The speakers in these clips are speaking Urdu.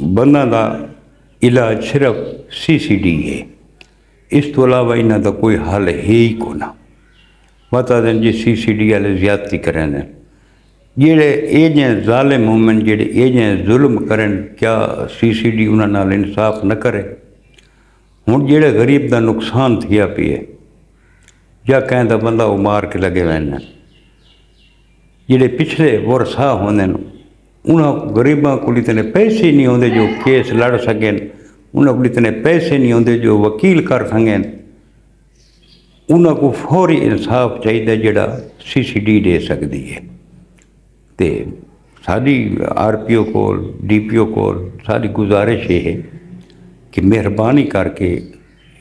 بندہ دا علاج صرف CCD ہے، اس تو علاوہ انہاں دا کوئی حل ہے ہی کونا۔ بتا دیں جی CCD والے زیادتی کریں دیں، جڑے یہ جائیں ظالم مومن جڑے یہ جائیں ظلم کریں، کیا CCD انہاں نال انصاف نہ کرے؟ ہوں جڑے غریب دا نقصان تھیا پیے یا کہیں دا بندہ وہ مار کے لگے ہوئے، جڑے پچھلے ورثہ ہوندے انہاں غریباں کو اتنے پیسے نہیں ہوندے جو کیس لڑ سکیں، انہاں کو اتنے پیسے نہیں ہوندے جو وکیل کر سکیں، انہاں کو فوری انصاف چاہیے جڑا CCD دے سکتی ہے۔ تے ساری RPO کو DPO کو ساری گزارش یہ ہے کہ مہربانی کر کے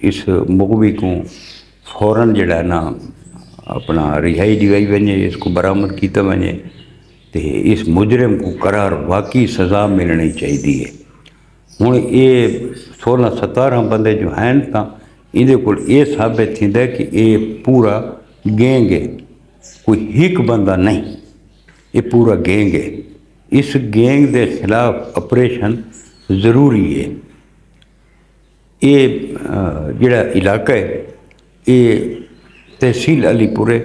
اس مغوی کو فوراً جڑا نا اپنا رہائی دیوائی وجے، اس کو برآمد کیتا وجے، تے اس مجرم کو قرار واقعی سزا ملنی چاہیے ہے۔ ہوں یہ 16-17 بندے جو ہیں تا اندے کول یہ ثابت تھیندا ہے کہ یہ پورا گینگ ہے، کوئی ایک بندہ نہیں، یہ پورا گینگ ہے۔ اس گینگ دے خلاف آپریشن ضروری ہے۔ یہ جڑا علاقہ ہے یہ تحصیل علی پورے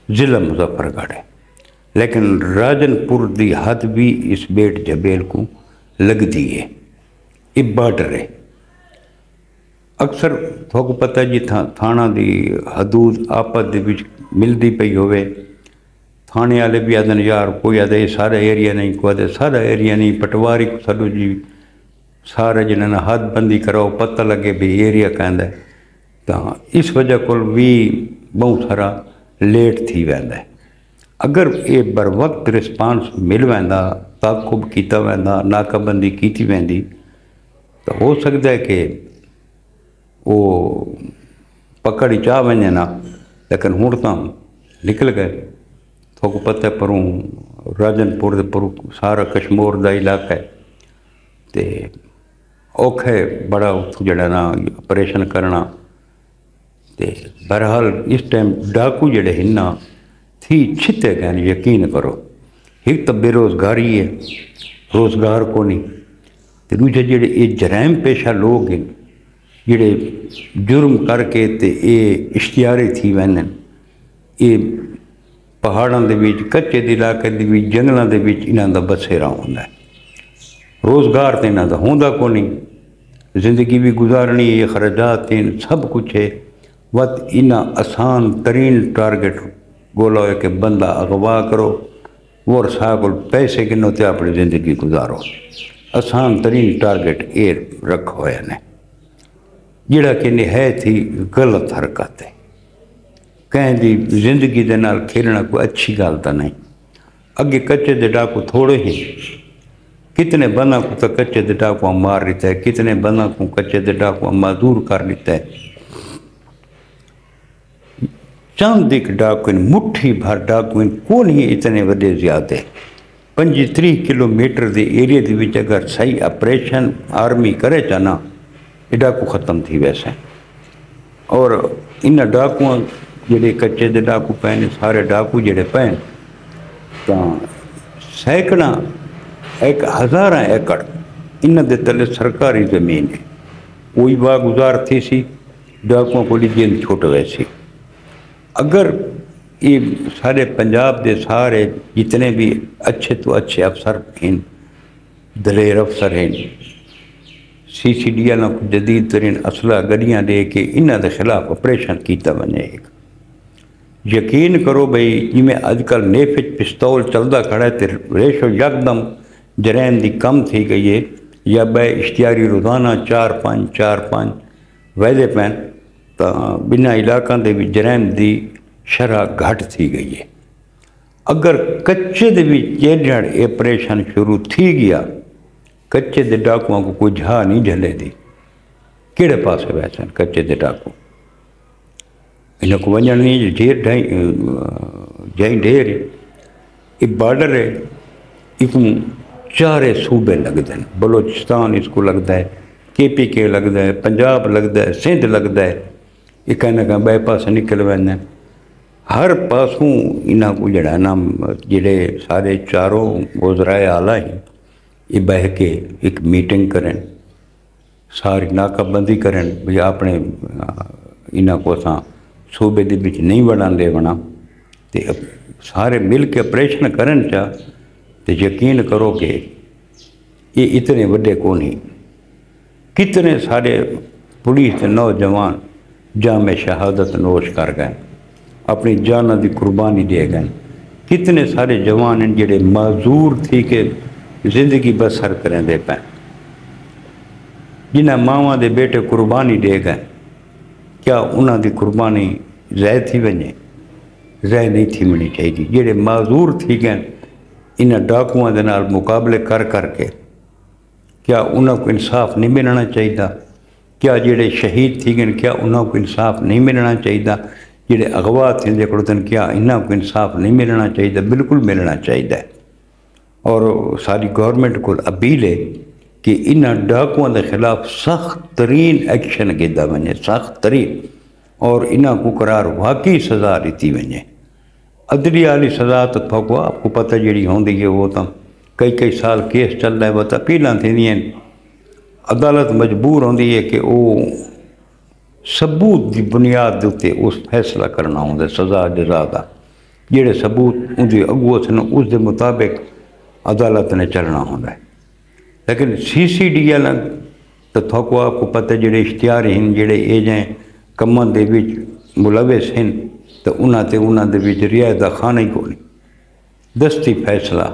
ضلع مظفر گڑھ ہے، لیکن راجن پور دی حد بھی اس بیٹ جبیل کو لگتی ہے، یہ بارڈر ہے۔ اکثر تھوک پتہ جی تھانہ دی حدود آپس دے وچ ملتی پئی ہوئے، تھانے والے بھی آدھن یار کوئی آدھے یہ سارا ایریا نہیں، کوئی آدھے سارا ایریا نہیں، پٹواری کو سڈو جی سارا جنہوں نے حد بندی کراؤ پتہ لگے بھی ایریا کہندا ہے، تو اس وجہ کو بھی بہت سارا لیٹ تھی ویندا ہے۔ اگر یہ بر وقت رسپانس مل ویندا، تعاقب کیتا ویندا، ناکہ بندی کیتی ویندی، تو ہو سکتا ہے کہ وہ پکڑ ہی چاہ ونجے نا، لیکن ہوں تو نکل گئے۔ تھوک پتہ پروں راجن پور دے پروں سارا کشمور دا علاقہ ہے، تے اوکھا ہے بڑا اتھوں جڑا نا آپریشن کرنا۔ تے بہرحال اس ٹائم ڈاکو جڑے ہن تھی چھتے گئے، یقین کرو، ایک تو بے روزگاری ہے، روزگار کو نہیں، تے دوجے جڑے یہ جرائم پیشہ لوگ ہیں جڑے جرم کر کے تے یہ اشتہاری تھی وینن، یہ پہاڑاں دے وچ کچے دے علاقے دے وچ جنگلاں دے وچ انہاں دا بسیرا ہوندا ہے، روزگار تے انہاں دا ہوندا کو نہیں، زندگی بھی گزارنی ہے، خرچات ہیں، سب کچھ ہے، وقت انہاں آسان ترین ٹارگٹ گولا ہے کہ بندہ اغوا کرو، ورثہ کو پیسے گنو تے اپنی زندگی گزارو، آسان ترین ٹارگٹ یہ رکھا ہویا نے، جڑا کہ نہایت ہی غلط حرکت ہے۔ کہیں دی زندگی دے نال کھیلنا کوئی اچھی گل تو نہیں۔ اگے کچے دے ڈاکو تھوڑے ہی، کتنے بندہ کو تو کچے دے ڈاکو مار لیتا ہے، کتنے بندہ کو کچے دے ڈاکو معذور کر لیتا ہے۔ چند ایک ڈاکوین مٹھی بھر ڈاکوین کون ہی اتنے وڈے زیادہ 35 کلومیٹر دے ایریا دے وچ اگر صحیح آپریشن آرمی کرے چاہنا یہ ڈاکو ختم تھی ویسے۔ اور ان ڈاکو جڑے کچے دے ڈاکو پہنے سارے ڈاکو جڑے پہن تو سینکڑا 1000 ایکڑ ان دے تلے سرکاری زمین ہے، کوئی واگزار تھی سی، ڈاکوؤں کو جن چھوٹ ویسی۔ اگر یہ سارے پنجاب دے سارے جتنے بھی اچھے تو اچھے افسر ہیں، دلیر افسر ہیں، CCD کو جدید ترین اسلحہ گڈیاں دے کے انہاں دے خلاف آپریشن کیتا ونے۔ ایک یقین کرو بھئی جی میں اج کل نیفچ پستول چلدا کھڑا ہے تے ریشو یکدم جرائم دی کم تھی گئی ہے، یا بے اشتہاری روزانہ 4-5 وعدے پین تو بنا علاقوں دے بھی جرائم دی شرح گھٹ تھی گئی ہے۔ اگر کچے دے بھی جیڑ آپریشن شروع تھی گیا، کچے دے ڈاکوؤں کو کوئی جھا نہیں جھلے دی، کیڑے پاسے ویسے کچے دے ڈاکو انہوں کو ونجن نہیں ڈھیر جائیں ڈھیر ہے، یہ بارڈر ہے، ایک 4 صوبے لگتے ہیں، بلوچستان اس کو لگتا ہے، KPK لگتا ہے، پنجاب لگتا ہے، سندھ لگتا ہے، یہ کہنا کہ بے پاس نکل ویندے ہیں۔ ہر پاسوں انہاں کو جڑا نا جڑے سارے چاروں وزرائے اعلیٰ ہیں یہ بہ کے ایک میٹنگ کریں، ساری ناکہ بندی کریں بھی اپنے انہاں کو اساں صوبے دے وچ نہیں وڑن دیونا، تے سارے مل کے آپریشن کرن چا تے یقین کرو کہ یہ اتنے وڈے کو نہیں، کتنے سارے پولیس کے نوجوان جام شہادت نوش کر گئے، اپنی جانوں دی قربانی دے گئے، کتنے سارے جوان ہیں جڑے معذور تھی کہ زندگی بسر کریں دے پائیں، جنہیں ماواں دے بیٹے قربانی دے گئے، کیا انہاں دی قربانی ضائع تھی ونجے؟ ضائع نہیں تھی منی چاہیے۔ جڑے معذور تھی گئے انہاں ڈاکواں دے نال مقابلے کر کر کے، کیا انہاں کو انصاف نہیں ملنا چاہیے؟ کیا جڑے شہید تھی گئے کیا انہاں کو انصاف نہیں ملنا چاہیے؟ جڑے اغوا تھے جڑے کیا انہاں کو انصاف نہیں ملنا چاہیے؟ بالکل ملنا چاہیے۔ اور ساری گورنمنٹ کو اپیل ہے کہ انہاں ڈاکواں دے خلاف سخت ترین ایکشن کیتا ونجے، سخت ترین، اور انہاں کو قرار واقعی سزا دیتی ونجے۔ عدلیہ والی سزا تو تھوکو آپ کو پتہ جڑی ہوندی ہے وہ تو کئی سال کیس چل رہا ہے، وہ تو اپیلاں تھیندیاں ہیں، عدالت مجبور ہوندی ہے کہ وہ ثبوت دی بنیاد دے تے اس فیصلہ کرنا ہوندا سزا جزا دا، جڑے ثبوت ان دی اگو سن اس دے مطابق عدالت نے چلنا ہوندا ہے۔ لیکن سی ڈی ایل تو تھوکو آپ کو پتہ جڑے اشتہار ہیں جڑے ایجیں کماں دے وچ ملوث ہیں تو انہاں دے وچ رعایت دا خانہ ہی کوئی نہیں، دستی فیصلہ،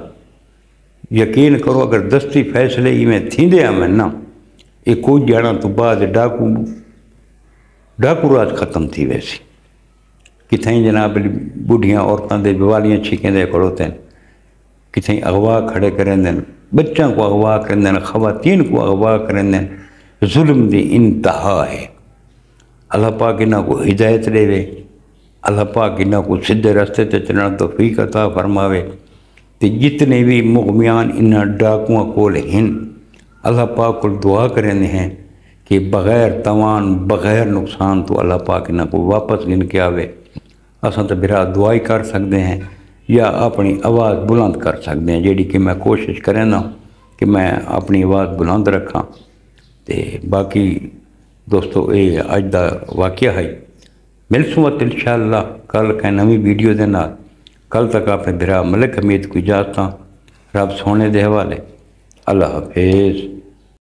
یقین کرو اگر دستی فیصلے ایویں تھیندے آویں نا، یہ کوئی جانا تو بعد ڈاکو راج ختم تھی ویسی، کتھیں جناب بوڑھیاں عورتاں دے بوالیاں چھکیں دے کھڑوتے ہیں، کتھیں اغوا کھڑے کریں دیں، بچوں کو اغوا کریں دیں، خواتین کو اغوا کریں دیں، ظلم دی انتہا ہے۔ اللہ پاک انہاں کو ہدایت دے وے، اللہ پاک انہاں کو سدھے رستے تے چلنا توفیق عطا فرماوے، تے جتنے بھی مغمیان انہاں ڈاکواں کول ہیں اللہ پاک کو دعا کریں ہیں کہ بغیر تاوان بغیر نقصان تو اللہ پاک انہاں کو واپس گن کے آوے۔ اساں تو برا دعائی کر سکتے ہیں یا اپنی آواز بلند کر سکتے ہیں، جیڑی کہ میں کوشش کریں نا کہ میں اپنی آواز بلند رکھاں۔ تے باقی دوستو اے اج دا واقعہ ہے، ملسوت انشاءاللہ کل کہ نوی ویڈیو دے نال۔ کل تک اپنے برا ملک حمید کو اجازت، رب سونے دے حوالے، اللہ حافظ۔